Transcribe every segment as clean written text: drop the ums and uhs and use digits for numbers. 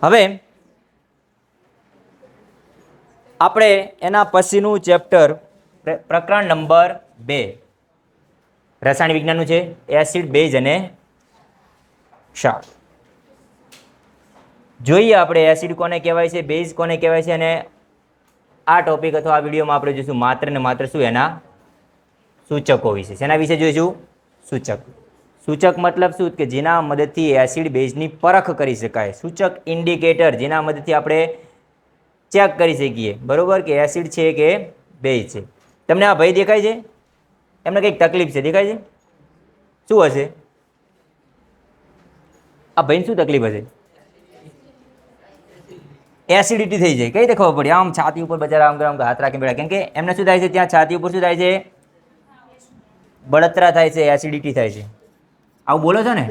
હવે આપણે એના પછીનું ચેપ્ટર પ્રકરણ નંબર 2 રસાયણ વિજ્ઞાનનું છે, એસિડ, બેઝ અને ક્ષાર. જોઈએ આપણે એસિડ કોને કહેવાય છે, બેઝ કોને કહેવાય છે, અને આ ટોપિક અથવા આ વિડીયોમાં આપણે જોઈશું માત્ર ને માત્ર શું એના સૂચકો વિશે. શેના વિશે જોઈશું? સૂચક. સૂચક મતલબ શું કે જેના મદદથી એસિડ બેઝની પરખ કરી શકાય. સૂચક ઇન્ડિકેટર જેના મદદથી આપણે ચેક કરી શકીએ, બરોબર, કે એસિડ છે કે બેઝ છે. તમને આ ભાઈ દેખાય છે? એમને કંઈક તકલીફ છે, દેખાય છે? શું હશે આ ભાઈને? શું તકલીફ હશે? એસિડિટી થઈ જાય. કઈ રીતે ખબર પડી? આમ છાતી ઉપર બજાર આમ હાથ રાખીને બેઠા, કેમ કે એમને શું થાય છે? ત્યાં છાતી ઉપર શું થાય છે? બળતરા થાય છે, એસિડિટી થાય છે. આવું બોલો છો ને?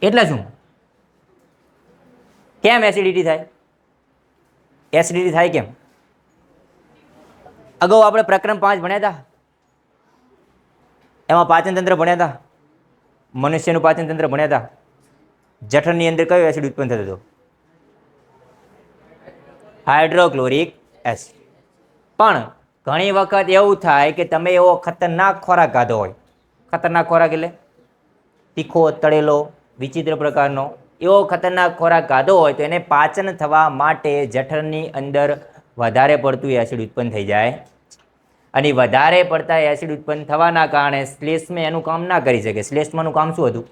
એટલે શું? કેમ એસિડિટી થાય? એસિડિટી થાય કેમ? અગાઉ આપણે પ્રકરણ 5 ભણ્યા હતા, એમાં પાચન તંત્ર ભણ્યા હતા, મનુષ્યનું પાચન તંત્ર ભણ્યા હતા. જઠરની અંદર કયો એસિડ ઉત્પન્ન થતો હતો? Hydrochloric acid. પણ ઘણી વખત એવું થાય કે તમે એવો ખતરનાક ખોરાક ખાધો હોય, ખતરનાક ખોરાક એટલે તીખો, તળેલો, વિચિત્ર પ્રકારનો એવો ખતરનાક ખોરાક ખાધો હોય તો એને પાચન થવા માટે જઠરની અંદર વધારે પડતું એસિડ ઉત્પન્ન થઈ જાય, અને વધારે પડતા એસિડ ઉત્પન્ન થવાના કારણે શ્લેષ્મા એનું કામ ના કરી શકે. શ્લેષ્માનું કામ શું હતું?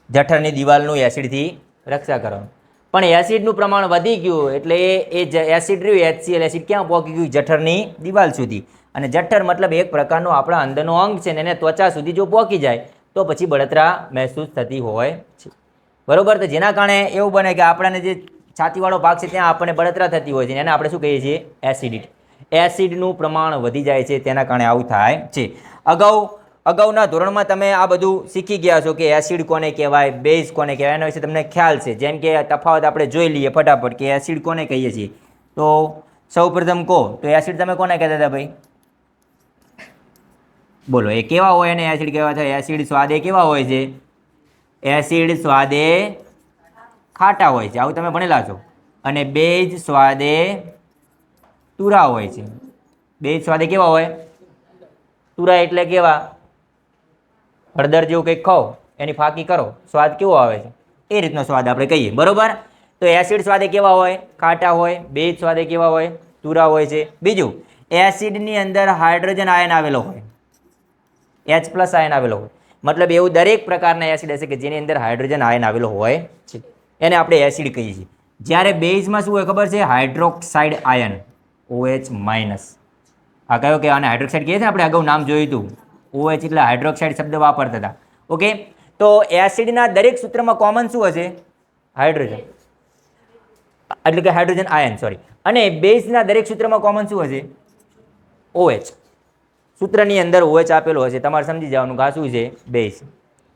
જઠરની દિવાલનું એસિડથી રક્ષા કરવાનું. પણ એસિડનું પ્રમાણ વધી ગયું એટલે એ એસિડ રહ્યું HCl એસિડ ક્યાં પહોંચી ગયું? જઠરની દિવાલ સુધી. અને જઠર મતલબ એક પ્રકારનો આપણા અંદરનો અંગ છે ને, એને ત્વચા સુધી જો પહોંચી જાય તો પછી બળતરા મહેસૂસ થતી હોય છે, બરોબર. તો જેના કારણે એવું બને કે આપણને જે છાતીવાળો ભાગ છે ત્યાં આપણને બળતરા થતી હોય છે, એને આપણે શું કહીએ છીએ? એસિડિટી. એસિડનું પ્રમાણ વધી જાય છે, તેના કારણે આવું થાય છે. અગાઉના ધોરણમાં તમે આ બધું શીખી ગયા છો કે એસિડ કોને કહેવાય, બેઝ કોને કહેવાય, એના વિશે તમને ખ્યાલ છે. જેમ કે તફાવત આપણે જોઈ લઈએ ફટાફટ કે એસિડ કોને કહીએ છીએ. તો સૌપ્રથમ કહો તો એસિડ તમે કોને કહેતા હતા ભાઈ? બોલો, એ કેવા હોય એને એસિડ કહેવાય છે? એસિડ સ્વાદે કેવા હોય છે? એસિડ સ્વાદે ખાટા હોય છે, આવું તમે ભણેલા છો. અને બેઝ સ્વાદે તુરા હોય છે. બેઝ સ્વાદે કેવા હોય? તુરા એટલે કેવા? હળદર જેવું કંઈક ખાઓ, એની ફાંકી કરો, સ્વાદ કેવો આવે છે? એ રીતનો સ્વાદ આપણે કહીએ, બરોબર. તો એસિડ સ્વાદે કેવા હોય? ખાટા હોય. બેઝ સ્વાદે કેવા હોય? તુરા હોય છે. બીજું, એસિડની અંદર હાઇડ્રોજન આયન આવેલો હોય, H+ આયન આવેલો હોય. મતલબ એવું દરેક પ્રકારના એસિડ હશે કે જેની અંદર હાઇડ્રોજન આયન આવેલો હોય છે, એને આપણે એસિડ કહીએ છીએ. જ્યારે બેઝમાં શું હોય ખબર છે? Hydroxide ion, OH-. આ કયો કે આને હાઇડ્રોક્સાઇડ કહીએ છીએ આપણે, અગાઉ નામ જોયું હતું. OH એટલે હાઇડ્રોક્સાઇડ શબ્દ વાપરતા હતા. ઓકે, તો એસિડના દરેક સૂત્રમાં કોમન શું હશે? હાઇડ્રોજન, એટલે કે હાઇડ્રોજન આયન, સોરી. અને બેઝના દરેક સૂત્રમાં કોમન શું હશે? OH. સૂત્રની અંદર OH આપેલો હશે, તમારે સમજી જવાનું કે આ શું છે? બેઝ.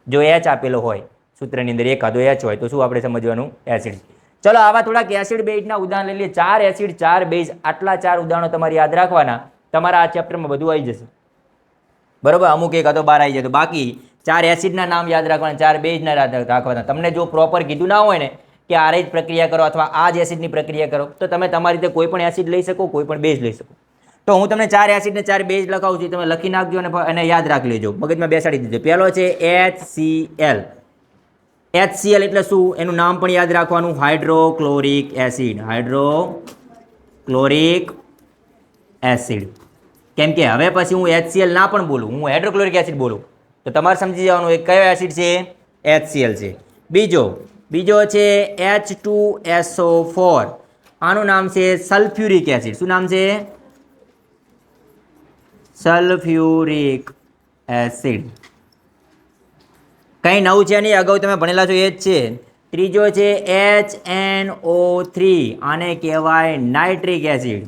જો H આપેલો હોય સૂત્રની અંદર, એકાદો H હોય તો શું આપણે સમજવાનું? એસિડ. ચલો આવા થોડાક એસિડ બેઝના ઉદાહરણ લઈ લઈએ. 4 એસિડ 4 બેઝ, આટલા 4 ઉદાહરણો તમારે યાદ રાખવાના. તમારા આ ચેપ્ટરમાં બધું આવી જશે, બરોબર. અમુક એક તો બહાર આવી જાય, તો બાકી 4 એસિડના નામ યાદ રાખવાના, 4 બેઝના યાદ રાખવાના. તમને જો પ્રોપર કીધું ના હોય ને કે આ જ પ્રક્રિયા કરો અથવા આ જ એસિડની પ્રક્રિયા કરો, તો તમે તમારી રીતે કોઈ પણ એસિડ લઈ શકો, કોઈ પણ બેઝ લઈ શકો. તો હું તમને 4 એસિડ ને 4 બેઝ લખાવું છું, તમે લખી નાખજો અને યાદ રાખી લેજો, મગજમાં બેસાડી દેજો. પહેલો છે HCl. HCl એટલે શું? એનું નામ પણ યાદ રાખવાનું, હાઇડ્રોક્લોરિક એસિડ. Hydrochloric acid. કેમ કે હવે પછી હું HCl ના પણ બોલું, હું હાઇડ્રોક્લોરિક એસિડ બોલું તો તમારે સમજી જવાનું એક કયો એસિડ છે? HCl છે. બીજો છે H2SO4. આનું નામ છે સલ્ફ્યુરિક એસિડ. શું નામ છે? Sulphuric acid. કંઈ નવું છે નહીં, અગાઉ તમે ભણેલા છો એ જ છે. ત્રીજો છે HNO3. આને કહેવાય નાઇટ્રિક એસિડ.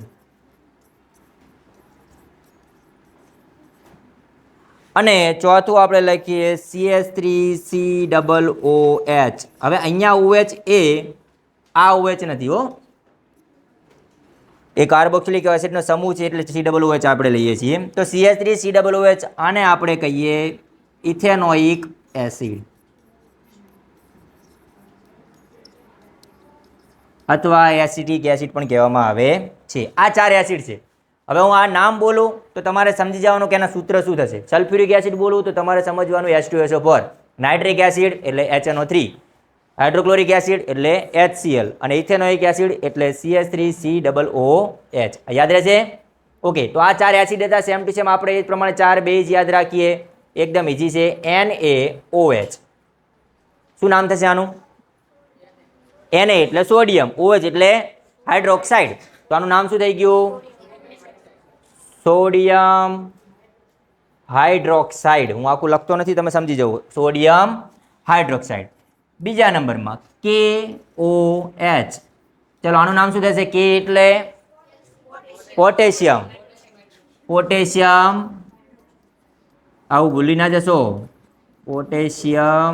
અને ચોથું આપણે લખીએ CH3COOH. હવે અહીંયા OH એ આ OH નથી હો, એ કાર્બોક્સિલિક એસિડનો સમૂહ છે એટલે COOH આપણે લઈએ છીએ. તો CH3COOH આને આપણે કહીએ ઇથેનોઇક એસિડ. અથવા એસિટિક એસિડ પણ કહેવામાં આવે છે. આ 4 એસિડ છે. હવે હું આ નામ બોલું તો તમારે સમજી જવાનું કે એના સૂત્ર શું થશે. સલ્ફ્યુરિક એસિડ બોલું તો તમારે સમજવાનું H2SO4, નાઇટ્રિક એસિડ એટલે HNO3, હાઇડ્રોક્લોરિક એસિડ એટલે HCl અને ઇથેનોઇક એસિડ એટલે CH3COOH. યાદ રહેશે? ઓકે, તો આ 4 એસિડ હતા. સેમ ટુ સેમ આપણે એ પ્રમાણે 4 બેઝ યાદ રાખીએ. એકદમ ઇઝી છે. NaOH. શું નામ થશે આનું? Na એટલે સોડિયમ, OH એટલે હાઇડ્રોક્સાઇડ. તો આનું નામ શું થઈ ગયું? Sodium hydroxide. હું આખું લખતો નથી, તમે સમજી જવું. Sodium hydroxide. બીજા નંબરમાં KOH. ચલો આનું નામ શું થશે? K એટલે પોટેશિયમ. પોટેશિયમ, આવું ભૂલી ના જશો. Potassium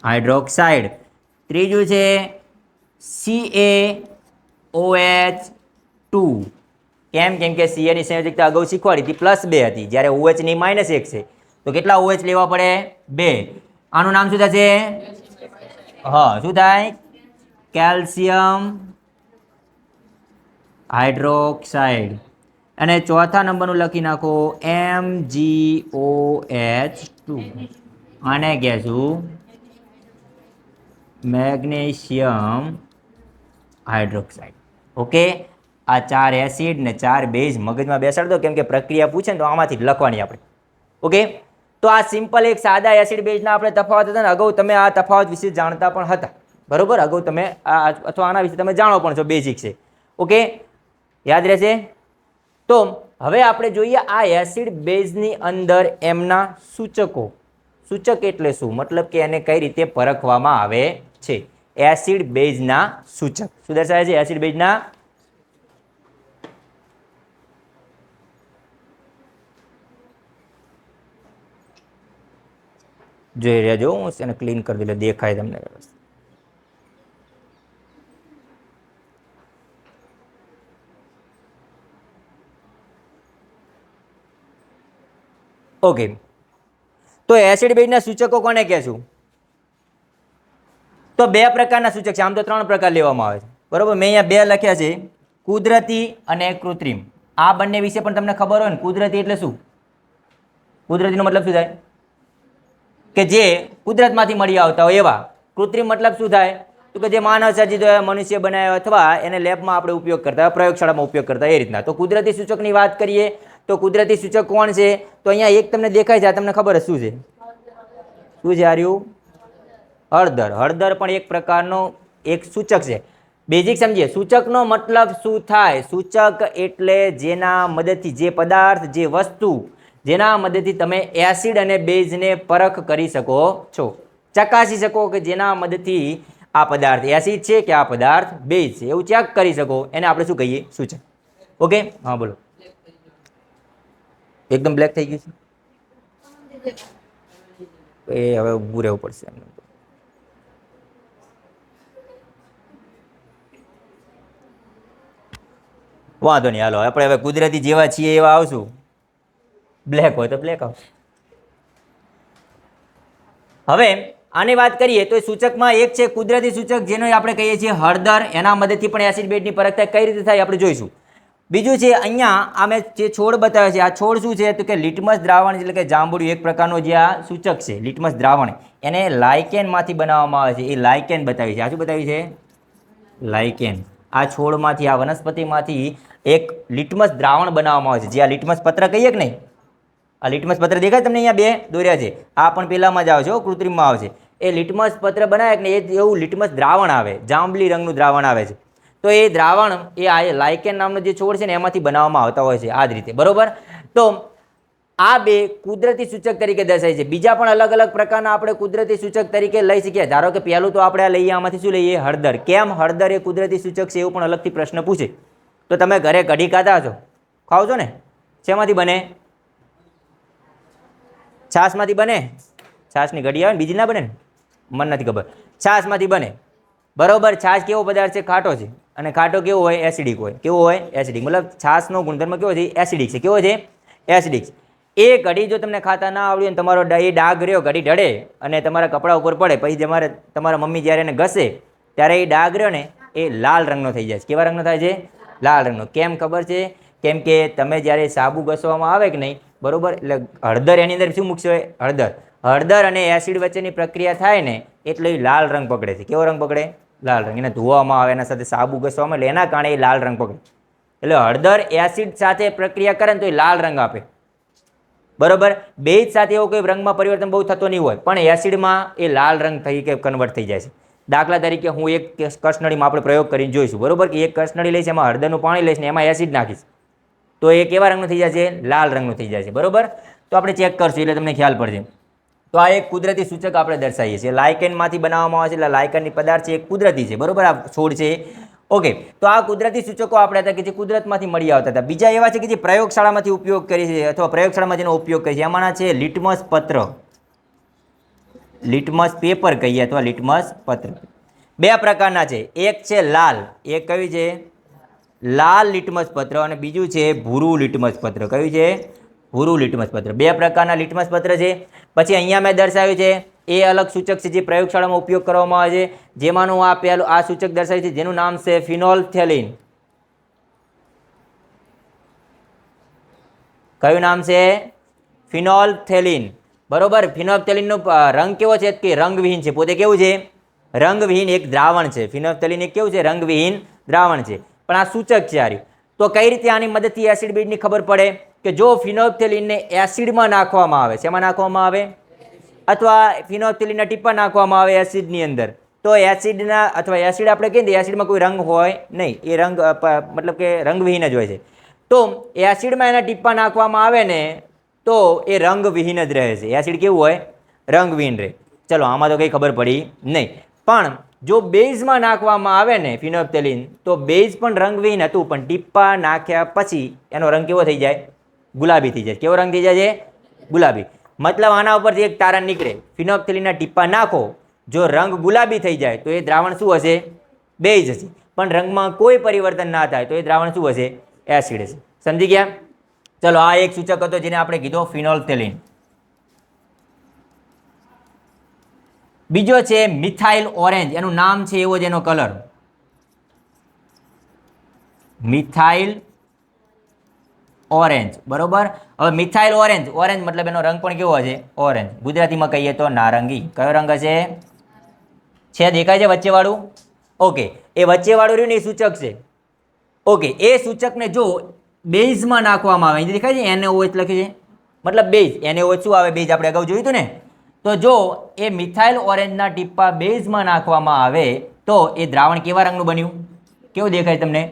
hydroxide. ત્રીજું છે CaOH2. કેમ? કેમ કે Ca ની સંયોજકતા અગાઉ શીખવાડી હતી, +2 હતી, જ્યારે OH ની -1 છે. તો કેટલા OH લેવા પડે? 2. આનું નામ શું થશે? હા, શું થાય? Calcium hydroxide. અને ચોથા નંબરનું લખી નાખો MgOH2. આને કહેશું મેગ્નેશિયમ હાઇડ્રોક્સાઇડ. ઓકે, આ 4 એસિડ ને 4 બેઝ મગજમાં બેસાડ દો, કેમ કે પ્રક્રિયા પૂછે ને તો આમાંથી જ લખવાની આપણે. ઓકે, તો આ સિમ્પલ એક સાદા એસિડ બેઝના આપણે તફાવત હતા ને. અગાઉ તમે આ તફાવત વિશે જાણતા પણ હતા, બરોબર? અગાઉ તમે આ અથવા આના વિશે તમે જાણો પણ છો, બેઝિક છે. ઓકે, યાદ રહેશે? તો હવે આપણે જોઈએ આ એસિડ બેઝની અંદર એમના સૂચકો. સૂચક એટલે શું? મતલબ કે એને કઈ રીતે પરખવામાં આવે છે. એસિડ બેઝના સૂચક શું દર્શાવે છે? એસિડ બેઝના જોઈ રહેજો. હું એને ક્લીન કરી દઉં એટલે દેખાય તમને. ઓકે, તો એસિડ બેઝના સૂચકો કોને કહેશું? તો 2 પ્રકારના સૂચક છે. આમ તો 3 પ્રકાર લેવામાં આવે છે, બરોબર? મેં અહીંયા 2 લખ્યા છે, કુદરતી અને કૃત્રિમ. આ બંને વિશે પણ તમને ખબર હોય ને. કુદરતી એટલે શું? કુદરતીનો મતલબ શું થાય? કે જે કુદરતમાંથી મળી આવતા હોય એવા. કૃત્રિમ મતલબ શું થાય? તો કે જે માનવ સર્જિત હોય, મનુષ્ય બનાવ્યો અથવા એને લેબમાં આપણે ઉપયોગ કરતા હોય, પ્રયોગશાળામાં ઉપયોગ કરતા હોય, એ રીતના. તો કુદરતી સૂચકની વાત કરીએ તો કુદરતી સૂચક કોણ છે? તો અહીંયા એક તમને દેખાય છે, તમને ખબર શું છે? શું છે આર્યું? હળદર. હળદર પણ એક પ્રકારનો એક સૂચક છે. બેઝિક સમજીએ. સૂચકનો મતલબ શું થાય? સૂચક એટલે જેના મદદથી, જે પદાર્થ, જે વસ્તુ, જેના મદદથી તમે એસિડ અને બેઝને પરખ કરી શકો છો, ચકાસી શકો કે જેના મદદથી આ પદાર્થ એસિડ છે કે આ પદાર્થ બેઝ છે, એવું ચેક કરી શકો. એને આપણે શું કહીએ? સૂચક. ઓકે, હા બોલો. એકદમ બ્લેક થઈ ગયું છે, એ હવે ઊભું રહેવું પડશે. વાંધો નહીં, હાલો આપણે હવે કુદરતી જેવા છીએ એવા આવશું. બ્લેક હોય તો બ્લેક આવશે. હવે આની વાત કરીએ તો સૂચકમાં એક છે કુદરતી સૂચક, જેનો આપણે કહીએ છીએ હળદર. એના મદદથી પણ એસિડ બેઝની પરખ થાય. કઈ રીતે થાય આપણે જોઈશું. બીજું છે અહીંયા આ મેં જે છોડ બતાવ્યો છે, આ છોડ શું છે? તો કે લિટમસ દ્રાવણ, એટલે કે જાંબુડિયું એક પ્રકારનો જે આ સૂચક છે લિટમસ દ્રાવણ, એને લાઇકેનમાંથી બનાવવામાં આવે છે. એ લાઇકેન બતાવી છે. આ શું બતાવી છે? લાઇકેન. આ છોડમાંથી, આ વનસ્પતિમાંથી એક લિટમસ દ્રાવણ બનાવવામાં આવે છે, જે આ લિટમસ પત્ર કહીએ કે નહીં. આ લિટમસ પત્ર દેખાય તમને? અહીંયા 2 દોર્યા છે. આ પણ પહેલામાં જ આવે છે, કૃત્રિમમાં આવે છે. એ લિટમસ પત્ર બનાવે ને એ એવું લિટમસ દ્રાવણ આવે, જાંબલી રંગનું દ્રાવણ આવે છે. તો એ દ્રાવણ એ આ લાઇકેન નામનો જે છોડ છે ને એમાંથી બનાવવામાં આવતા હોય છે, આ જ રીતે, બરોબર? તો આ 2 કુદરતી સૂચક તરીકે દર્શાય છે. બીજા પણ અલગ અલગ પ્રકારના આપણે કુદરતી સૂચક તરીકે લઈ શકીએ. ધારો કે પહેલું તો આપણે આ લઈએ, આમાંથી શું લઈએ? હળદર. કેમ હળદર એ કુદરતી સૂચક છે? એવું પણ અલગથી પ્રશ્ન પૂછે. તો તમે ઘરે કઢી ખાતા છો, ખાવ છો ને? શેમાંથી બને? છાશમાંથી બને. છાશની કઢી આવે ને, બીજી ના બને ને? મને નથી ખબર. છાશમાંથી બને, બરોબર? છાશ કેવો પદાર્થ છે? ખાટો છે. અને ખાટો કેવો હોય? એસિડિક હોય. કેવો હોય? એસિડિક. મતલબ છાશનો ગુણધર્મ કેવો છે? એસિડિક છે. કેવો છે? એસિડિક. એ કઢી જો તમને ખાતા ના આવડ્યું ને તમારો એ ડાઘ રહ્યો, કઢી ઢળે અને તમારા કપડા ઉપર પડે, પછી તમારા મમ્મી જ્યારે એને ઘસે ત્યારે એ ડાઘ રહ્યો ને એ લાલ રંગનો થઈ જાય છે. કેવા રંગનો થાય છે? લાલ રંગનો. કેમ ખબર છે? કેમ કે તમે જ્યારે સાબુ ઘસવામાં આવે કે નહીં, બરોબર, એટલે હળદર એની અંદર શું મૂકશે? હળદર અને એસિડ વચ્ચેની પ્રક્રિયા થાય ને એટલે એ લાલ રંગ પકડે છે. કેવો રંગ પકડે? લાલ રંગ. એને ધોવામાં આવે, એના સાથે સાબુ ઘસવામાં, એટલે એના કારણે એ લાલ રંગ પકડે. એટલે હળદર એસિડ સાથે પ્રક્રિયા કરે ને તો એ લાલ રંગ આપે, બરોબર. બેઝ સાથે એવો કોઈ રંગમાં પરિવર્તન બહુ થતો નહીં હોય, પણ એસિડમાં એ લાલ રંગ થઈ કે કન્વર્ટ થઈ જાય છે. દાખલા તરીકે હું એક કસનળીમાં આપણે પ્રયોગ કરીને જોઈશું, બરોબર, કે એક કસનળી લઈશ, એમાં હળદરનું પાણી લઈશ ને એમાં એસિડ નાખીશ, તો એ કેવા રંગનું થઈ જાય છે? લાલ રંગનું થઈ જાય છે, બરોબર. તો આપણે ચેક કરશું એટલે તમને ખ્યાલ પડશે. તો આ એક કુદરતી સૂચક આપણે દર્શાવીએ છીએ. લાઇકેનમાંથી બનાવવામાં આવે છે, એટલે લાઇકેનની પદાર્થ છે, એક કુદરતી છે, બરોબર. આ છોડ છે, ઓકે. તો આ કુદરતી સૂચકો આપણે હતા કે જે કુદરતમાંથી મળી આવતા હતા. બીજા એવા છે કે જે પ્રયોગશાળામાંથી ઉપયોગ કરી છે અથવા પ્રયોગશાળામાં જેનો ઉપયોગ કરી છે. એમાંના છે લિટમસ પત્ર, લિટમસ પેપર કહીએ અથવા લિટમસ પત્ર. બે પ્રકારના છે, એક છે લાલ, એક કયું છે? લાલ લિટમસ પત્ર, અને બીજું છે ભૂરું લિટમસ પત્ર. કયું છે? ભૂરું લિટમસ પત્ર. બે પ્રકારના લિટમસ પત્ર છે. પછી અહીંયા મેં દર્શાવ્યું છે એ અલગ સૂચક છે જે પ્રયોગશાળામાં ઉપયોગ કરવામાં આવે છે, જેમાંનું આ પહેલું આ સૂચક દર્શાવ્યું છે જેનું નામ છે ફિનોલ્ફથેલિન. કયું નામ છે? ફિનોલ્ફથેલિન, બરોબર. ફિનોલ્ફથેલિનનો રંગ કેવો છે? કે રંગવિહીન છે. પોતે કેવું છે? રંગવિહીન એક દ્રાવણ છે. ફિનોલ્ફથેલિન એક કેવું છે? રંગવિહીન દ્રાવણ છે. પણ આ સૂચક છે આર્યું. તો કઈ રીતે આની મદદથી એસિડ બેઝની ખબર પડે? કે જો ફિનોલ્ફથેલિનને એસિડમાં નાખવામાં આવે, શેમાં નાખવામાં આવે? અથવા ફિનોલ્ફથેલિનના ટીપા નાખવામાં આવે એસિડની અંદર, તો એસિડના અથવા એસિડ આપણે કહીએ ને એસિડમાં કોઈ રંગ હોય નહીં, એ રંગ મતલબ કે રંગવિહીન જ હોય છે. તો એસિડમાં એના ટીપા નાખવામાં આવે ને તો એ રંગવિહીન જ રહે છે. એસિડ કેવું હોય? રંગવિહીન રહે. ચલો, આમાં તો કંઈ ખબર પડી નહીં. પણ જો બેઝમાં નાખવામાં આવે ને ફિનોલ્ફથેલિન, તો બેઝ પણ રંગવિહીન હતું, પણ ટીપા નાખ્યા પછી એનો રંગ કેવો થઈ જાય? ગુલાબી થઈ જાય. કેવો રંગ થઈ જાય છે? ગુલાબી. મતલબ આના ઉપરથી એક તારણ નીકળે, ફિનોલ્ફથેલિનના ટીપા નાખો, જો રંગ ગુલાબી થઈ જાય તો એ દ્રાવણ શું હશે? બેઝ હશે. પણ રંગમાં કોઈ પરિવર્તન ના થાય તો એ દ્રાવણ શું હશે? એસિડ હશે. સમજી ગયા? ચલો, આ એક સૂચક હતો જેને આપણે કીધો ફિનોલ્ફથેલિન. બીજો છે મિથાઇલ ઓરેન્જ. એનું નામ છે એવો જ એનો કલર, મિથાઇલ ઓરેન્જ, બરોબર. હવે મિથાઇલ ઓરેન્જ, ઓરેન્જ મતલબ એનો રંગ પણ કેવો હશે? ઓરેન્જ. ગુજરાતીમાં કહીએ તો નારંગી. કયો રંગ હશે? છે દેખાય છે વચ્ચેવાળું? ઓકે. એ વચ્ચેવાળું રહ્યું ને એ સૂચક છે. ઓકે. એ સૂચકને જો બેઝમાં નાખવામાં આવે, દેખાય છે NaOH લખ્યું છે, મતલબ બેઝ. NaOH શું આવે? બેઝ. આપણે અગાઉ જોયું હતું ને. તો જો એ મિથાઇલ ઓરેન્જના ટીપા બેઝમાં નાખવામાં આવે તો એ દ્રાવણ કેવા રંગનું બન્યું? કેવું દેખાય તમને?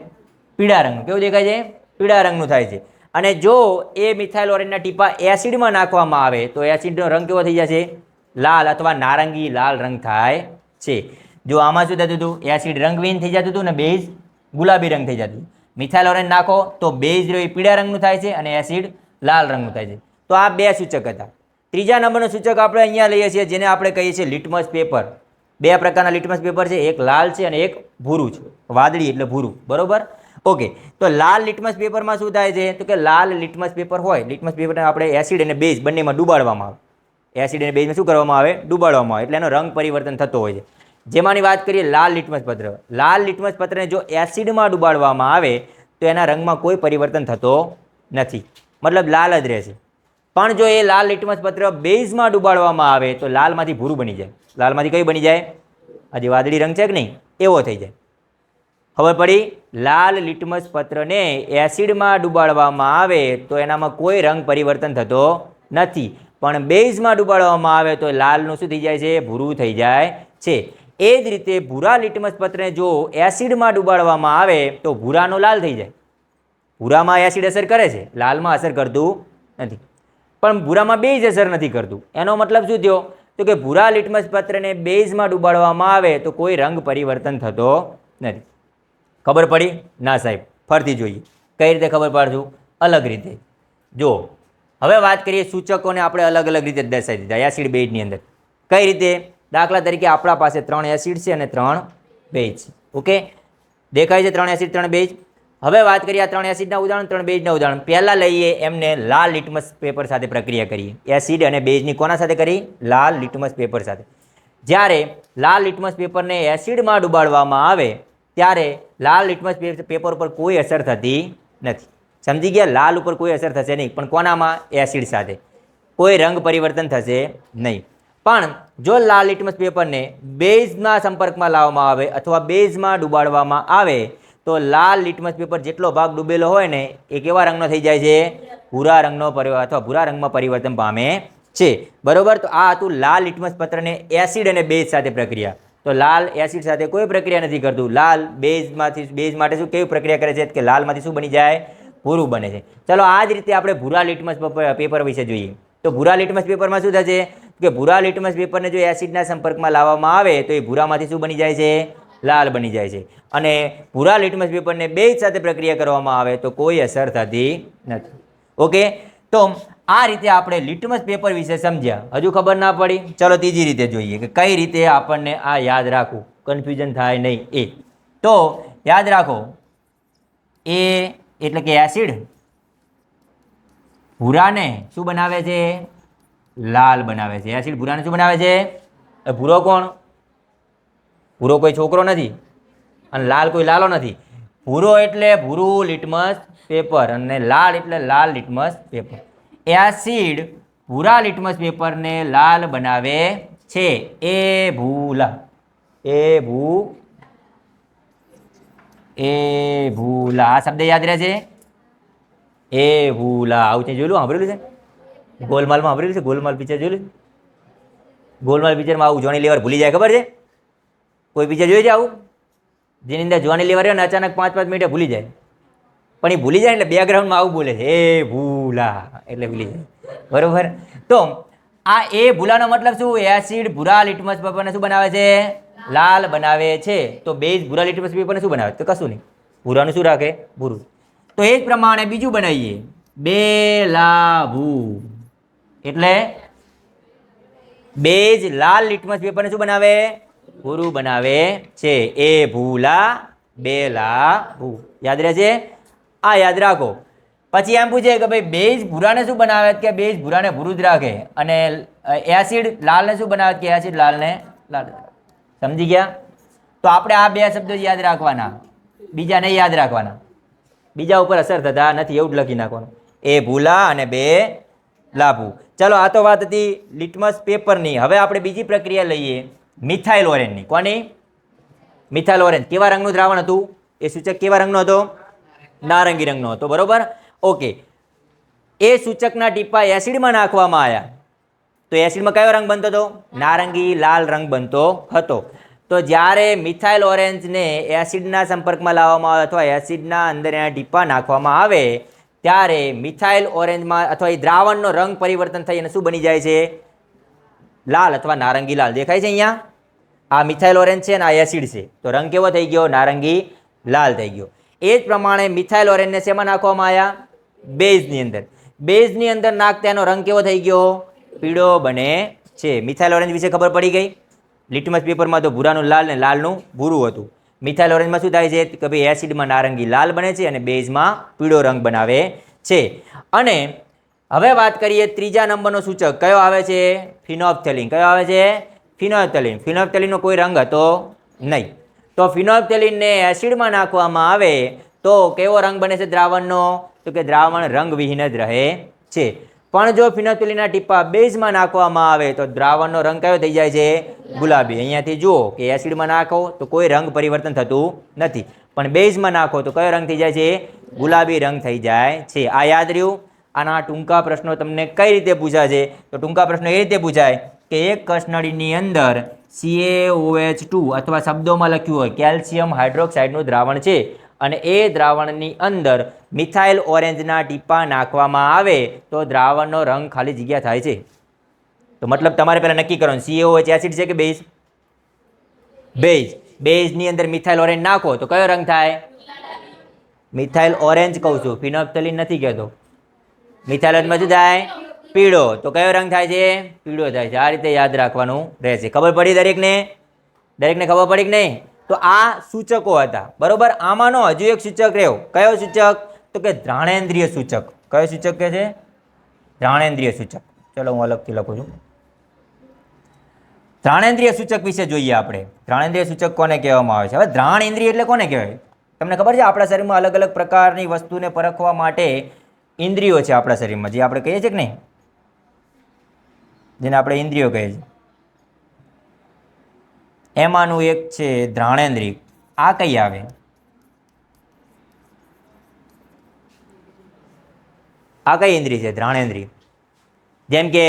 પીળા રંગનું. કેવું દેખાય છે? પીળા રંગનું થાય છે. અને જો એ મિથાઇલ ઓરેન્જના ટીપા એસિડમાં નાખવામાં આવે તો એસિડનો રંગ કેવો થઈ જશે? લાલ અથવા નારંગી લાલ રંગ થાય છે. જો આમાં શું થતું હતું? એસિડ રંગવિહીન થઈ જતું હતું ને બેઝ ગુલાબી રંગ થઈ જતું. મિથાઇલ ઓરેન્જ નાખો તો બેઝ એ પીળા રંગનું થાય છે અને એસિડ લાલ રંગનું થાય છે. તો આ બે સૂચક હતા. ત્રીજા નંબરનું સૂચક આપણે અહીંયા લઈએ છીએ જેને આપણે કહીએ છીએ લિટમસ પેપર. બે પ્રકારના લિટમસ પેપર છે, એક લાલ છે અને એક ભૂરું છે. વાદળી એટલે ભૂરું, બરોબર. ઓકે. તો લાલ લિટમસ પેપરમાં શું થાય છે? તો કે લાલ લિટમસ પેપર હોય, લિટમસ પેપરને આપણે એસિડ અને બેઝ બંનેમાં ડૂબાડવામાં આવે. એસિડ અને બેઝમાં શું કરવામાં આવે? ડૂબાડવામાં આવે. એટલે એનો રંગ પરિવર્તન થતો હોય છે. જેમાંની વાત કરીએ લાલ લિટમસ પત્ર. લાલ લિટમસ પત્રને જો એસિડમાં ડૂબાડવામાં આવે તો એના રંગમાં કોઈ પરિવર્તન થતો નથી, મતલબ લાલ જ રહેશે. પણ જો એ લાલ લિટમસ પત્ર બેઝમાં ડૂબાડવામાં આવે તો લાલમાંથી ભૂરું બની જાય. લાલમાંથી કઈ બની જાય? આજે વાદળી રંગ છે કે નહીં, એવો થઈ જાય. ખબર પડી? લાલ લિટમસ પત્રને એસિડમાં ડૂબાડવામાં આવે તો એનામાં કોઈ રંગ પરિવર્તન થતો નથી, પણ બેઝમાં ડૂબાડવામાં આવે તો લાલનું શું થઈ જાય છે? ભૂરું થઈ જાય છે. એ જ રીતે ભૂરા લિટમસ પત્રને જો એસિડમાં ડૂબાડવામાં આવે તો ભૂરાનો લાલ થઈ જાય. ભૂરામાં એસિડ અસર કરે છે, લાલમાં અસર કરતું નથી. પણ ભૂરામાં બેઝ અસર નથી કરતું. એનો મતલબ શું થયો? તો કે ભૂરા લિટમસ પત્રને બેઝમાં ડૂબાડવામાં આવે તો કોઈ રંગ પરિવર્તન થતો નથી. ખબર પડી? ના સાહેબ, ફરતી જોઈએ. કઈ રીતે ખબર પાડશું? અલગ રીતે. જો હવે વાત કરીએ સૂચકોને આપણે અલગ અલગ રીતે દર્શાવી દીધા એસિડ બેઝની અંદર. કઈ રીતે? દાખલા તરીકે આપણા પાસે 3 એસિડ છે અને 3 બેઝ છે. ઓકે, દેખાય છે 3 એસિડ 3 બેઝ. હવે વાત કરીએ આ 3 એસિડના ઉદાહરણ 3 બેઝના ઉદાહરણ. પહેલાં લઈએ એમને લાલ લિટમસ પેપર સાથે પ્રક્રિયા કરીએ. એસિડ અને બેઝની કોના સાથે કરી? લાલ લિટમસ પેપર સાથે. જ્યારે લાલ લિટમસ પેપરને એસિડમાં ડુબાડવામાં આવે ત્યારે લાલ લિટમસ પેપર ઉપર કોઈ અસર થતી નથી. સમજી ગયા? લાલ ઉપર કોઈ અસર થશે નહીં, પણ કોનામાં? એસિડ સાથે. કોઈ રંગ પરિવર્તન થશે નહીં. પણ જો લાલ લિટમસ પેપરને બેઝના સંપર્કમાં લાવવામાં આવે અથવા બેઝમાં ડુબાડવામાં આવે તો લાલ લિટમસ પેપર જેટલો ભાગ ડૂબેલો હોય ને એ કેવા રંગનો થઈ જાય છે? ભૂરા રંગનો અથવા ભૂરા રંગમાં પરિવર્તન પામે છે. બરોબર? તો આ હતું લાલ લિટમસ પત્રને એસિડ અને બેઝ સાથે પ્રક્રિયા. તો લાલ એસિડ સાથે કોઈ પ્રક્રિયા નથી કરતું. લાલ બેઝમાંથી બેઝ માટે શું કેવી પ્રક્રિયા કરે છે કે લાલમાંથી શું બની જાય? ભૂરું બને છે. ચલો આ જ રીતે આપણે ભૂરા લિટમસ પેપર વિશે જોઈએ. તો ભૂરા લિટમસ પેપરમાં શું થશે કે ભૂરા લિટમસ પેપરને જો એસિડના સંપર્કમાં લાવવામાં આવે તો એ ભૂરામાંથી શું બની જાય છે? લાલ બની જાય છે. અને ભૂરા લિટમસ પેપરને બેઝ સાથે પ્રક્રિયા કરવામાં આવે તો કોઈ અસર થતી નથી. ઓકે, તો આ રીતે આપણે લિટમસ પેપર વિશે સમજ્યા. હજુ ખબર ના પડી? ચલો ત્રીજી રીતે જોઈએ કે કઈ રીતે આપણને આ યાદ રાખવું, કન્ફ્યુઝન થાય નહીં એ. તો યાદ રાખો, એ એટલે કે એસિડ ભૂરાને શું બનાવે છે? લાલ બનાવે છે. એસિડ ભૂરાને શું બનાવે છે? ભૂરો કોણ? ભૂરો કોઈ છોકરો નથી અને લાલ કોઈ લાલો નથી. ભૂરો એટલે ભૂરું લિટમસ પેપર અને લાલ એટલે લાલ લિટમસ પેપર. એસિડ ભૂરા લિટમસ પેપરને લાલ બનાવે છે. એ ભૂલા આ શબ્દ યાદ રહે છે. એ ભૂલા આવું છે, જોયેલું, સાંભળેલું છે? ગોલમાલમાં સાંભળેલું છે? ગોલમાલ પિક્ચર જોયેલું? ગોલમાલ પિક્ચરમાં આવું જોની લીવર ભૂલી જાય, ખબર છે? કોઈ પિક્ચર જોયું છે આવું જેની અંદર જોની લીવર ને અચાનક 5-5 મિનિટે ભૂલી જાય? પણ એ ભૂલી જાય એટલે બેકગ્રાઉન્ડમાં આવું બોલે છે, એ ભૂલા, એટલે ભૂલી જાય. બરોબર? તો આ એ ભૂલાનો મતલબ શું? એસિડ ભૂરા લિટમસ પેપરને શું બનાવે છે? લાલ બનાવે છે. તો બેઝ ભૂરા લિટમસ પેપરને શું બનાવે? તો કશું નહીં, ભૂરાનું શું રાખે? ભૂરું. તો એ જ પ્રમાણે બીજું બનાવીએ, બેલાભૂ. એટલે બેઝ લાલ લિટમસ પેપરને શું બનાવે? ભૂરું બનાવે છે. એ ભૂલા બેલાભૂ. યાદ રહેશે? આ યાદ રાખો. પછી એમ પૂછે કે ભાઈ બેઝ ભૂરાને શું બનાવે? કે બેઝ ભૂરાને ભૂરું જ રાખે. અને એસિડ લાલને શું બનાવે? કે એસિડ લાલને લાલ. સમજી ગયા? તો આપણે આ બે શબ્દો યાદ રાખવાના, બીજા નહીં યાદ રાખવાના. બીજા ઉપર અસર થતા નથી એવું જ લખી નાખવાનું. એ ભૂલા અને બે લાભુ. ચલો આ તો વાત હતી લિટમસ પેપરની. હવે આપણે બીજી પ્રક્રિયા લઈએ, મિથાઇલ ઓરેન્જની. કોની? Methyl orange. કેવા રંગનું દ્રાવણ હતું? એ સૂચક કેવા રંગનો હતો? નારંગી રંગનો હતો. બરોબર? ઓકે. એ સૂચકના ટીપા એસિડમાં નાખવામાં આવ્યા તો એસિડમાં કયો રંગ બનતો હતો? નારંગી લાલ રંગ બનતો હતો. તો જ્યારે મિથાઇલ ઓરેન્જને એસિડના સંપર્કમાં લાવવામાં આવે અથવા એસિડના અંદર એના ટીપા નાખવામાં આવે ત્યારે મિથાઇલ ઓરેન્જમાં અથવા એ દ્રાવણનો રંગ પરિવર્તન થઈ અને શું બની જાય છે? લાલ અથવા નારંગી લાલ. દેખાય છે અહીંયા? આ મિથાઇલ ઓરેન્જ છે અને આ એસિડ છે, તો રંગ કેવો થઈ ગયો? નારંગી લાલ થઈ ગયો. એ જ પ્રમાણે મિથાઇલ ઓરેન્જને શેમાં નાખવામાં આવ્યા? બેઝની અંદર. બેઝની અંદર નાખતા એનો રંગ કેવો થઈ ગયો? પીળો બને છે. મિથાઇલ ઓરેન્જ વિશે ખબર પડી ગઈ? લિટમસ પેપરમાં તો ભૂરાનું લાલ ને લાલનું ભૂરું હતું. મિથાઇલ ઓરેન્જમાં શું થાય છે કે ભાઈ એસિડમાં નારંગી લાલ બને છે અને બેઝમાં પીળો રંગ બનાવે છે. અને હવે વાત કરીએ ત્રીજા નંબરનો સૂચક કયો આવે છે? ફિનોલ્ફથેલિન. કયો આવે છે? ફિનોલ્ફથેલિન. ફિનોલ્ફથેલિનનો કોઈ રંગ હતો નહીં. તો ફિનોલ્ફથેલિનને એસિડમાં નાખવામાં આવે તો કેવો રંગ બને છે દ્રાવણનો? તો કે દ્રાવણ રંગવિહીન જ રહે છે. પણ જો ફિનોલ્ફથેલિનના ટીપા બેઝમાં નાખવામાં આવે તો દ્રાવણનો રંગ કયો થઈ જાય છે? ગુલાબી. અહીંયાથી જુઓ કે એસિડમાં નાખો તો કોઈ રંગ પરિવર્તન થતું નથી, પણ બેઝમાં નાખો તો કયો રંગ થઈ જાય છે? ગુલાબી રંગ થઈ જાય છે. આ યાદ રહ્યું? આના ટૂંકા પ્રશ્નો તમને કઈ રીતે પૂછાશે? તો ટૂંકા પ્રશ્નો એ રીતે પૂછાય કે એક કસનળીની અંદર CaOH2 અથવા શબ્દોમાં લખ્યું હોય કેલ્શિયમ હાઇડ્રોક્સાઇડનું દ્રાવણ છે અને એ દ્રાવણની અંદર મિથાઇલ ઓરેન્જના ટીપા નાખવામાં આવે તો દ્રાવણનો રંગ ખાલી જગ્યા થાય છે. તો મતલબ તમારે પહેલાં નક્કી કરવાનું CaOH એસિડ છે કે બેઝ? બેઝ. બેઝની અંદર મિથાઇલ ઓરેન્જ નાખો તો કયો રંગ થાય? મિથાઇલ ઓરેન્જ કહું છું, ફિનોલ્ફથેલિન નથી કહેતો. મિથાઇલ ઓરેન્જમાં શું થાય? પીળો. તો કયો રંગ થાય છે? પીળો થાય છે. આ રીતે યાદ રાખવાનું રહેશે. ખબર પડી દરેકને? દરેકને ખબર પડી કે નહીં? તો આ સૂચકો હતા. બરોબર? આમાંનો હજુ એક સૂચક રહ્યો. કયો સૂચક? તો કે ઘ્રાણેન્દ્રિય સૂચક. કયો સૂચક કે છે? ઘ્રાણેન્દ્રિય સૂચક. ચલો હું અલગથી લખું છું. ઘ્રાણેન્દ્રિય સૂચક વિશે જોઈએ આપણે. ઘ્રાણેન્દ્રિય સૂચક કોને કહેવામાં આવે છે? હવે ઘ્રાણ ઇન્દ્રિય એટલે કોને કહેવાય? તમને ખબર છે આપણા શરીરમાં અલગ અલગ પ્રકારની વસ્તુને પરખવા માટે ઇન્દ્રિયો છે આપણા શરીરમાં, જે આપણે કહીએ છીએ કે નહીં, જેને આપણે ઇન્દ્રિયો કહીએ છીએ. એમાંનું એક છે ઘ્રાણેન્દ્રિય. આ કઈ આવે? આ કઈ ઇન્દ્રિય છે? ઘ્રાણેન્દ્રિય. જેમ કે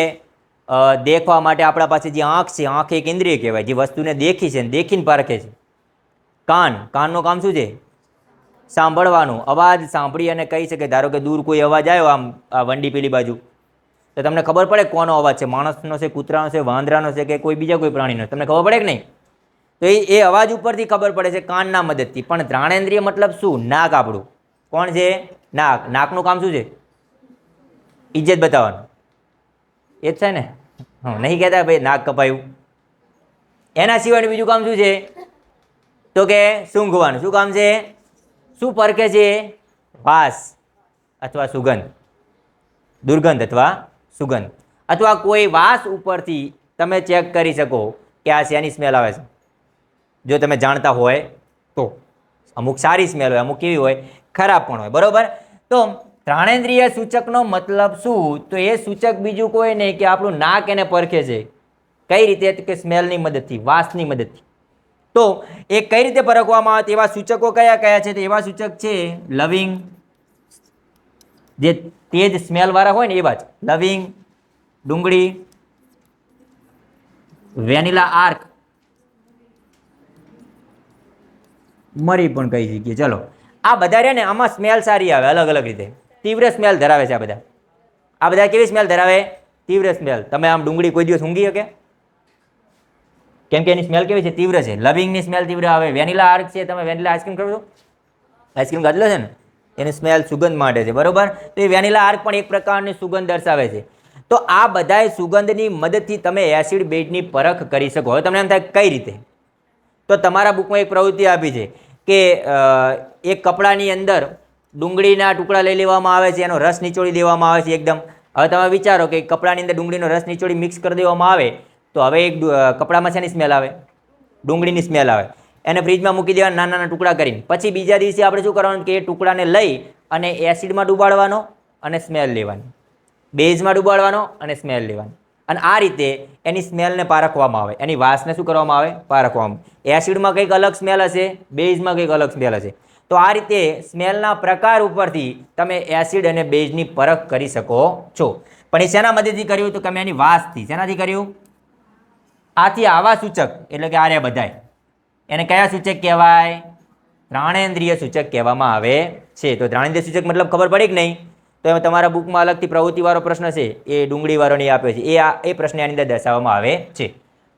દેખવા માટે આપણા પાસે જે આંખ છે, આંખ એક ઇન્દ્રિય કહેવાય, જે વસ્તુને દેખી છે, દેખીને પારખે છે. કાનનું કામ શું છે? સાંભળવાનું. અવાજ સાંભળી અને કહી શકે, ધારો કે દૂર કોઈ અવાજ આવ્યો, આમ આ વંડી પેલી બાજુ, તો તમને ખબર પડે કોનો અવાજ છે? માણસનો છે, કૂતરાનો છે, વાંદરાનો છે, કે કોઈ બીજા કોઈ પ્રાણીનો? તમને ખબર પડે કે નહીં? તો એ અવાજ ઉપરથી ખબર પડે છે કાનના મદદથી. પણ ઘ્રાણેન્દ્રિય મતલબ શું? નાક આપણું. કોણ છે? નાક. નાકનું કામ શું છે? ઇજ્જત બતાવવાનું. એ જ છે ને? નહીં કહેતા ભાઈ નાક કપાયું. એના સિવાયનું બીજું કામ શું છે? તો કે સૂંઘવાનું. શું કામ છે? શું પરખે છે? વાસ અથવા સુગંધ, દુર્ગંધ અથવા સુગંધ, અથવા કોઈ વાસ ઉપરથી તમે ચેક કરી શકો કે આ શેની સ્મેલ આવે છે, જો તમે જાણતા હોય તો. અમુક સારી સ્મેલ હોય, અમુક કેવી હોય? ખરાબ પણ હોય. બરોબર. તો ઘ્રાણેન્દ્રિય સૂચકનો મતલબ શું? તો એ સૂચક બીજું કોઈ નહીં કે આપણું નાક એને પરખે છે. કઈ રીતે? કે સ્મેલની મદદથી, વાસની મદદથી. તો એ કઈ રીતે પરખવામાં આવે? એવા સૂચકો કયા કયા છે? તો એવા સૂચક છે લવિંગ, જે તેજ સ્મેલ વાળા હોય ને એવા જ. લવિંગ, ડુંગળી, વેનીલા આર્ક, મરી પણ કહી શકીએ. ચલો, આ બધા રહ્યા ને, આમાં સ્મેલ સારી આવે અલગ અલગ રીતે. તીવ્ર સ્મેલ ધરાવે છે આ બધા કેવી સ્મેલ ધરાવે? તીવ્ર સ્મેલ. તમે આમ ડુંગળી કોઈ દિવસ ઊંઘી શકે? કેમ કે એની સ્મેલ કેવી છે? તીવ્ર છે. લવિંગની સ્મેલ તીવ્ર આવે. વેનીલા આર્ક છે, તમે વેનીલા આઈસ્ક્રીમ ખાવ છો? આઈસ્ક્રીમ ખાધેલો છે ને? એની સ્મેલ સુગંધ માટે છે. બરોબર. તો એ વેનીલા આર્ક પણ એક પ્રકારની સુગંધ દર્શાવે છે. તો આ બધાય સુગંધની મદદથી તમે એસિડ બેઝની પરખ કરી શકો. હવે તમને એમ થાય કઈ રીતે? તો તમારા બુકમાં એક પ્રવૃત્તિ આપી છે કે એક કપડાની અંદર ડુંગળીના ટુકડા લઈ લેવામાં આવે છે, એનો રસ નીચોડી દેવામાં આવે છે એકદમ. હવે તમે વિચારો કે કપડાની અંદર ડુંગળીનો રસ નીચોડી મિક્સ કરી દેવામાં આવે, તો હવે એક કપડામાં શેની સ્મેલ આવે? ડુંગળીની સ્મેલ આવે. એને ફ્રીજમાં મૂકી દેવાના નાના નાના ટુકડા કરીને. પછી બીજા દિવસે આપણે શું કરવાનું કે એ ટુકડાને લઈ અને એસિડમાં ડુબાડવાનો અને સ્મેલ લેવાની, બેઝમાં ડુબાડવાનો અને સ્મેલ લેવાની. અને આ રીતે એની સ્મેલને પારખવામાં આવે, એની વાસને શું કરવામાં આવે? પારખવામાં. એસિડમાં કંઈક અલગ સ્મેલ હશે, બેઝમાં કંઈક અલગ સ્મેલ હશે. તો આ રીતે સ્મેલના પ્રકાર ઉપરથી તમે એસિડ અને બેઝની પરખ કરી શકો છો. પણ એ શેના મદદથી કર્યું? તો તમે એની વાસથી. શેનાથી કર્યું? આથી આવા સૂચક, એટલે કે આર્યા બધાય, એને કયા સૂચક કહેવાય? ઘ્રાણેન્દ્રિય સૂચક કહેવામાં આવે છે. તો ઘ્રાણેન્દ્રિય સૂચક મતલબ ખબર પડી કે નહીં? તો એમાં તમારા બુકમાં અલગથી પ્રવૃત્તિવાળો પ્રશ્ન છે, એ ડુંગળીવાળો નહીં આપ્યો છે, એ પ્રશ્ન એની અંદર દર્શાવવામાં આવે છે.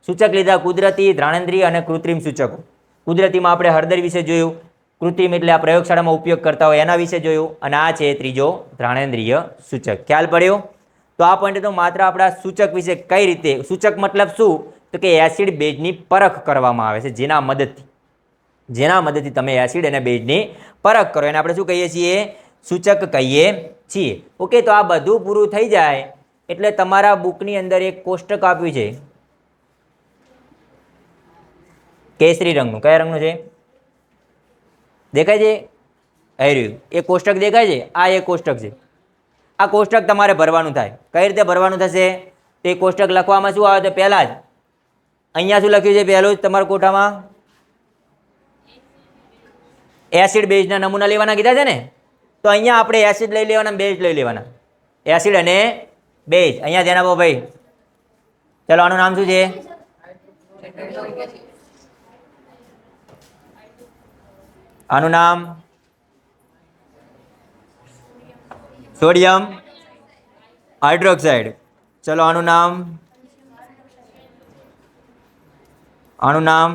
સૂચક લીધા કુદરતી, ઘ્રાણેન્દ્રિય અને કૃત્રિમ સૂચકો. કુદરતીમાં આપણે હળદર વિશે જોયું, કૃત્રિમ એટલે આ પ્રયોગશાળામાં ઉપયોગ કરતા હોય એના વિશે જોયું, અને આ છે ત્રીજો ઘ્રાણેન્દ્રિય સૂચક. ખ્યાલ પડ્યો? તો આ પોઈન્ટ તો માત્ર આપણા સૂચક વિશે કઈ રીતે, સૂચક મતલબ શું? તો કે એસિડ બેઝની પરખ કરવામાં આવે છે, જેના મદદથી તમે એસિડ અને બેઝની પરખ કરો એને આપણે શું કહીએ છીએ? સૂચક કહીએ છીએ. ઓકે. તો આ બધું પૂરું થઈ જાય એટલે તમારા બુકની અંદર એક કોષ્ટક આપ્યું છે કેસરી રંગનું. કયા રંગનું છે? દેખાય છે? હર્યું. એ કોષ્ટક દેખાય છે? આ એક કોષ્ટક છે. આ કોષ્ટક તમારે ભરવાનું થાય. કઈ રીતે ભરવાનું થશે? તે કોષ્ટક લખવામાં શું આવે? તો પહેલા જ અહીંયા શું લખ્યું છે? પહેલું જ તમારા કોઠામાં એસિડ બેઝના નમૂના લેવાના કીધા છે ને? તો અહીંયા આપણે એસિડ લઈ લેવાના, બેઝ લઈ લેવાના. એસિડ અને બેઝ અહીંયા ધ્યાન આપો ભાઈ. ચલો, આનું નામ શું છે? આનું નામ સોડિયમ હાઇડ્રોક્સાઇડ. ચલો, આનું નામ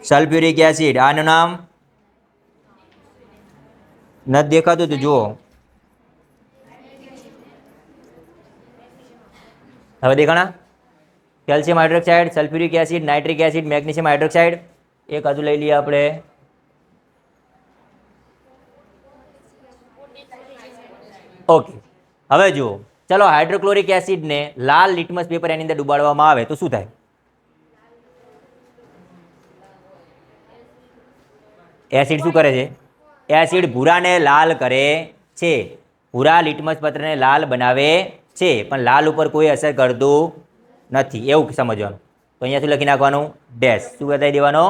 સલ્ફ્યુરિક એસિડ. આનું નામ નથી દેખાતું તો જુઓ. હવે દેખાણા? Calcium hydroxide, sulphuric acid, nitric acid, magnesium hydroxide. એક હજુ લઈ લઈએ આપણે. ઓકે. હવે જુઓ, ચલો હાઇડ્રોક્લોરિક એસિડને લાલ લિટમસ પેપર એની અંદર ડુબાડવામાં આવે તો શું થાય? એસિડ શું કરે છે? એસિડ ભૂરાને લાલ કરે છે. ભૂરા લિટમસ પત્રને લાલ બનાવે છે, પણ લાલ ઉપર કોઈ અસર કરતું નથી, એવું સમજવાનું. તો અહીંયા શું લખી નાખવાનું? ડેશ. શું બતાવી દેવાનો?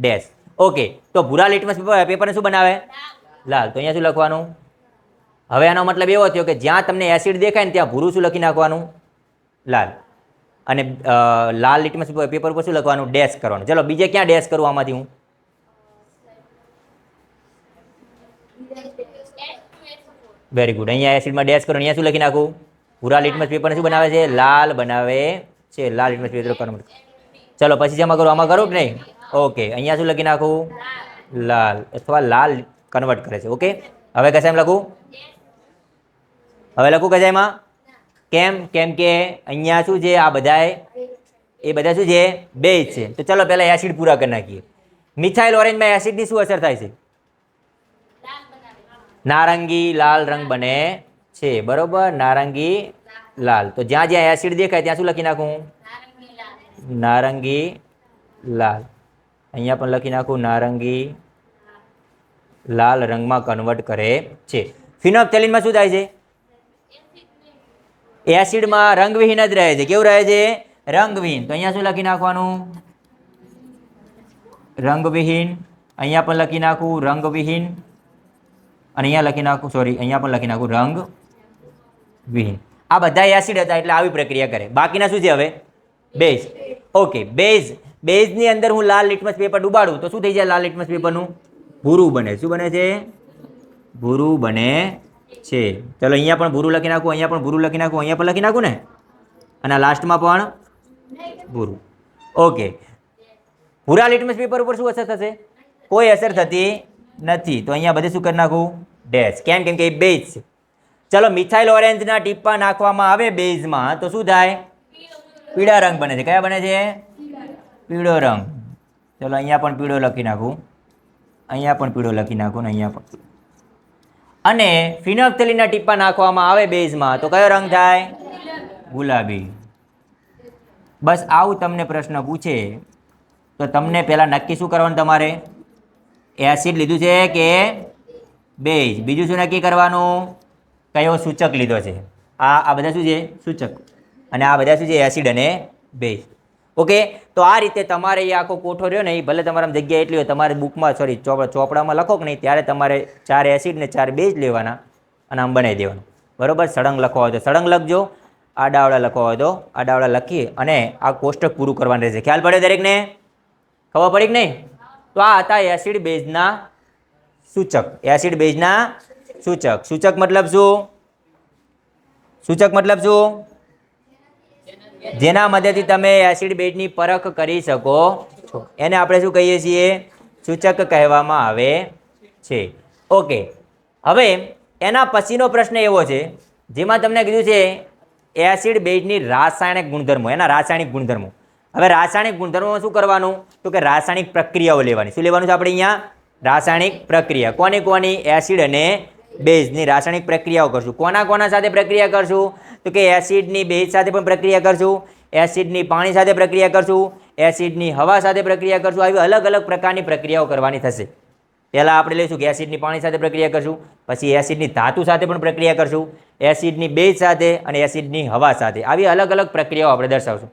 ડેશ. ઓકે, તો ભૂરા લિટમસ પેપરને શું બનાવે? લાલ. તો અહીંયા શું લખવાનું? હવે આનો મતલબ એવો થયો કે જ્યાં તમને એસિડ દેખાય ને ત્યાં ભૂરું શું લખી નાખવાનું? લાલ. અને લાલ લિટમસ પેપર ઉપર શું લખવાનું? ડેશ કરવાનું. ચલો બીજે ક્યાં ડેશ કરું આમાંથી હું? Very good. અહીંયા એસિડમાં ડેશ કરો. અહીંયા શું લખી નાખું? ભૂરા લિટમસ પેપરને શું બનાવે છે? લાલ બનાવે છે. લાલ લિટમસ પેપર કન્વર્ટ. ચલો પછી જેમાં કરું આમાં કરું કે નહીં? ઓકે, અહીંયા શું લખી નાખું? લાલ અથવા લાલ કન્વર્ટ કરે છે. ઓકે, હવે કશામાં લખું? હવે લખું કશામાં? કેમ કે અહીંયા શું છે? આ બધાય એ બધા શું છે? બેઝ છે. તો ચલો પહેલા એસિડ પૂરા કરી નાખીએ. મિથાઇલ ઓરેન્જમાં એસિડની શું અસર થાય છે? નારંગી લાલ રંગ બને છે. બરોબર, નારંગી લાલ. તો જ્યાં જ્યાં એસિડ દેખાય ત્યાં શું લખી નાખું? નારંગી લાલ. અહીંયા પણ લખી નાખું નારંગી લાલ રંગમાં કન્વર્ટ કરે છે. ફિનોપ્થેલિનમાં શું થાય છે? એસિડમાં રંગવિહીન જ રહે છે. કેવું રહે છે? રંગવિહીન. તો અહીંયા શું લખી નાખવાનું? રંગવિહીન. અહીંયા પણ લખી નાખું રંગવિહીન. અને અહીંયા લખી નાખું, સોરી, અહીંયા પણ લખી નાખું રંગવિહીન. આ બધા એસિડ હતા એટલે આવી પ્રક્રિયા કરે. બાકીના શું છે હવે? બેઝ. ઓકે, બેઝની અંદર હું લાલ લિટમસ પેપર ડુબાડું તો શું થઈ જાય? લાલ લિટમસ પેપરનું ભૂરું બને. શું બને છે? ભૂરું બને છે. ચલો અહીંયા પણ ભૂરું લખી નાખું, અહીંયા પણ ભૂરું લખી નાખું, અહીંયા પણ લખી નાખું ને, અને લાસ્ટમાં પણ ભૂરું. ઓકે, ભૂરા લિટમસ પેપર ઉપર શું અસર થશે? કોઈ અસર થતી નથી. તો અહીંયા બધે શું કરી નાખું? ડેશ. કેમ કે એ બેઝ છે. ચલો મિથાઇલ ઓરેન્જના ટીપા નાખવામાં આવે બેઝમાં તો શું થાય? પીળા રંગ બને છે. કયા બને છે? પીળો રંગ. ચલો અહીંયા પણ પીળો લખી નાખું, અહીંયા પણ પીળો લખી નાખું ને અહીંયા પણ. અને ફિનોપ્થેલિનના ટીપા નાખવામાં આવે બેઝમાં તો કયો રંગ થાય? ગુલાબી. બસ આવું તમને પ્રશ્ન પૂછે તો તમને પહેલાં નક્કી શું કરવાનું? તમારે એસિડ લીધું છે કે બેઝ? બીજું શું નક્કી કરવાનું? કયો સૂચક લીધો છે? આ બધા શું છે? સૂચક. અને આ બધા શું છે? એસિડ અને બેઝ. ઓકે, તો આ રીતે તમારે એ આખો કોઠો રહ્યો ને એ ભલે તમારા જગ્યા એટલી હોય, તમારે બુકમાં સોરી ચોપડામાં લખો કે નહીં ત્યારે તમારે 4 એસિડ ને 4 બેઝ લેવાના અને આમ બનાવી દેવાનું. બરોબર, સળંગ લખવા હોય તો સળંગ લખજો, આડાવડા લખવા હોય તો આડાવડા લખી અને આ કોષ્ટક પૂરું કરવાનું રહેશે. ખ્યાલ પડે દરેકને? ખબર પડી કે નહીં? તો આ હતા એસિડ બેઝના સૂચક. એસિડ બેઝના સૂચક. સૂચક મતલબ શું? સૂચક મતલબ શું? જેના મદદથી તમે એસિડ બેઝની પરખ કરી શકો છો એને આપણે શું કહીએ છીએ? સૂચક કહેવામાં આવે છે. ઓકે, હવે એના પછીનો પ્રશ્ન એવો છે જેમાં તમને કીધું છે એસિડ બેઝની રાસાયણિક ગુણધર્મો, એના રાસાયણિક ગુણધર્મો. હવે રાસાયણિક ગુણધર્મોમાં શું કરવાનું? તો કે રાસાયણિક પ્રક્રિયાઓ લેવાની. શું લેવાનું છે આપણે અહીંયા? રાસાયણિક પ્રક્રિયા. કોની કોની? એસિડ અને બેઝની રાસાયણિક પ્રક્રિયાઓ કરશું. કોના સાથે પ્રક્રિયા કરશું? તો કે એસિડની બેઝ સાથે પણ પ્રક્રિયા કરશું, એસિડની પાણી સાથે પ્રક્રિયા કરશું, એસિડની હવા સાથે પ્રક્રિયા કરશું. આવી અલગ અલગ પ્રકારની પ્રક્રિયાઓ કરવાની થશે. પહેલાં આપણે લઈશું કે એસિડની પાણી સાથે પ્રક્રિયા કરશું, પછી એસિડની ધાતુ સાથે પણ પ્રક્રિયા કરશું, એસિડની બેઝ સાથે અને એસિડની હવા સાથે. આવી અલગ અલગ પ્રક્રિયાઓ આપણે દર્શાવશું.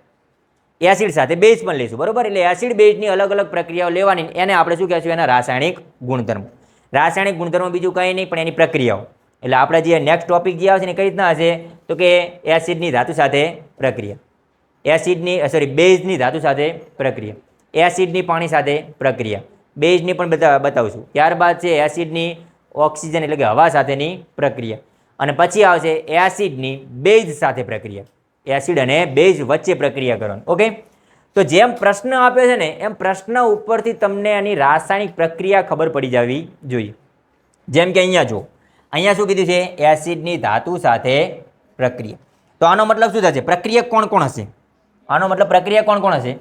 એસિડ સાથે બેઝ પણ લઈશું. બરોબર, એટલે એસિડ બેઝની અલગ અલગ પ્રક્રિયાઓ લેવાની, એને આપણે શું કહેશું? એના રાસાયણિક ગુણધર્મો. રાસાયણિક ગુણધર્મો બીજું કંઈ નહીં પણ એની પ્રક્રિયાઓ. એટલે આપણે જે નેક્સ્ટ ટોપિક જે આવશે ને કઈ રીતના હશે? તો કે એસિડની ધાતુ સાથે પ્રક્રિયા, બેઝની ધાતુ સાથે પ્રક્રિયા, એસિડની પાણી સાથે પ્રક્રિયા, બેઝની પણ બતાવશું. ત્યારબાદ છે એસિડની ઓક્સિજન એટલે કે હવા સાથેની પ્રક્રિયા, અને પછી આવશે એસિડની બેઝ સાથે પ્રક્રિયા. એસિડ અને બેઝ વચ્ચે પ્રક્રિયા કરવાની. ઓકે, તો જેમ પ્રશ્ન આપ્યો છે ને એમ પ્રશ્ન ઉપરથી તમને એની રાસાયણિક પ્રક્રિયા ખબર પડી જવી જોઈએ. જેમ કે અહીંયા જો, અહીંયા શું કીધું છે? એસિડની ધાતુ સાથે પ્રક્રિયા. તો આનો મતલબ શું થશે? પ્રક્રિયા કોણ કોણ હશે? આનો મતલબ પ્રક્રિયા કોણ કોણ હશે?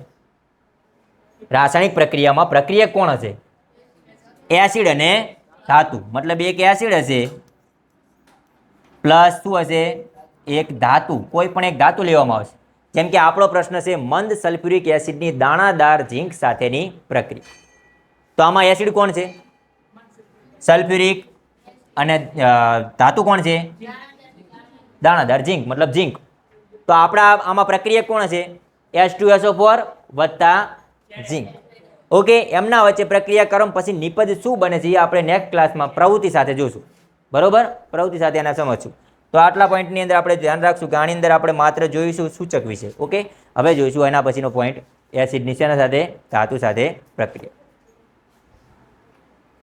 રાસાયણિક પ્રક્રિયામાં પ્રક્રિયા કોણ હશે? એસિડ અને ધાતુ. મતલબ એક એસિડ હશે પ્લસ શું હશે? એક ધાતુ, કોઈ પણ એક ધાતુ લેવામાં આવશે. જેમ કે આપણો પ્રશ્ન છે મંદ સલ્ફ્યુરિક એસિડની દાણાદાર ઝીંક સાથેની પ્રક્રિયા. તો આમાં એસિડ કોણ છે? સલ્ફ્યુરિક. અને ધાતુ કોણ છે? દાણાદાર ઝીંક, મતલબ ઝીંક. તો આપણા આમાં પ્રક્રિયા કોણ છે? H2SO4 વત્તા ઝીંક. ઓકે, એમના વચ્ચે પ્રક્રિયા કરો પછી નિપજ શું બને છે એ આપણે નેક્સ્ટ ક્લાસમાં પ્રવૃત્તિ સાથે જોશું. બરોબર, પ્રવૃત્તિ સાથે એના સમજશું. તો આટલા પોઈન્ટની અંદર આપણે ધ્યાન રાખશું કે આની અંદર આપણે માત્ર જોઈશું સૂચક વિશે. ઓકે, હવે જોઈશું એના પછીનો પોઈન્ટ એસિડની શેના સાથે? ધાતુ સાથે પ્રક્રિયા.